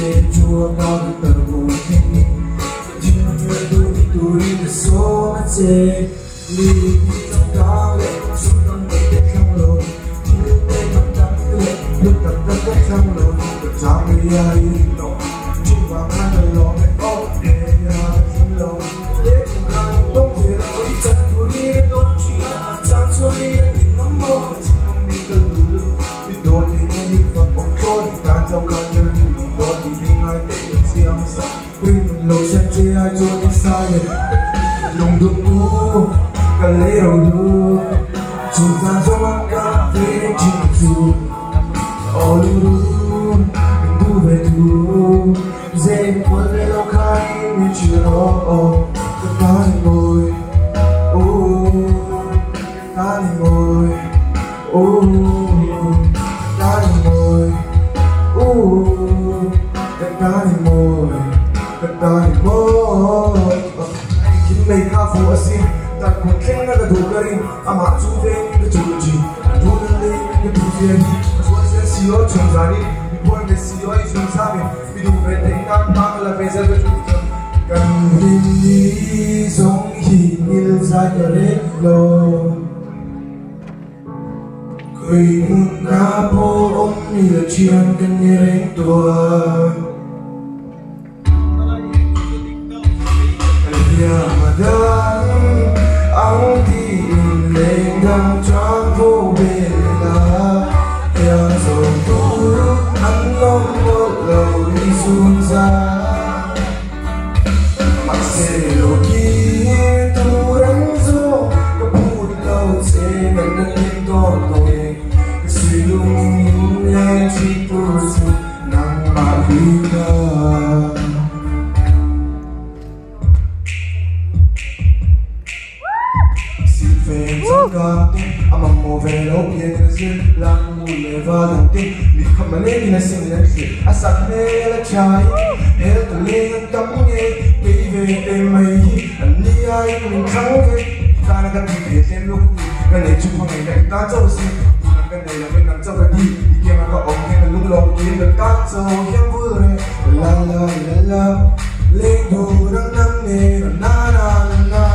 trên chua cao từ tờ buồn kinh chưa tôi đi số mắt chê đi trong đó lệ không xuống tâm để trong lòng như tên mặt trắng lệ lúc tập tất trong lòng tập trong đi ai động chung vào hai đời lòng để có để trong lòng để cùng nhau tốt thì là tôi chân tôi đi tốt chỉ là chẳng cho đi nhìn nó mơ không đi từ từ biết đôi thì nghe đi và bóng trôi càng trong càng như đôi thì đi ngay để riêng sao quên mình lối xem chia ai cho đi sai lòng đụng đu cả lễ đầu đu chúng ta trong ăn cà phê chinh phục ô lu đu về đu dễ cuốn về lâu khai như chưa đó ta đi ngồi ta đi ngồi ta đi ngồi ta đi ngồi ta đi ngồi May kafu asin tak ko kenga da dogarin ama tuve ni tuji donale ni tuveni soise sio chonzani ni ponde sio ai chonzani bidu vete nam bangla veza de kanini song hi mil sa re lo koi mun na po om ni la chian kan ni reng tua Ramadan ang diin lengang travel bela ya so turut anom lo isunza makselo ki turang zo kaput lo se nanalin to toy silung le chipus nang mahina I'm a moving opium, lang mule ting. Di kamali na sinasi, asak nela chai. Hel tuling ang baby may ani ay min kangke. Kana kan di tem lu, kan e chupang e ka chau si. Kan e la men chau ka di, di ke ma ka ong ke lu lo ke le ka chau yang bure. La la la la, le do rang nam ne na na na.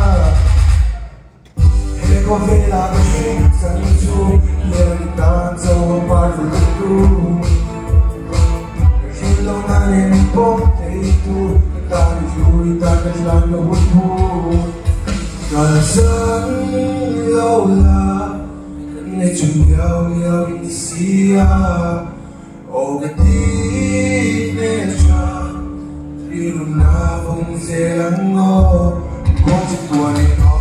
Con về là con sinh sẵn chú lời ta dâu bài của lúc tu khi lâu na lên bóng thấy tu ta đi vui ta cách làm nó hút hút cả sân lâu là này chung nhau nhau đi xia ô cái tí nè cha đi lúc nào vùng dễ lắng ngô có chiếc quần này nó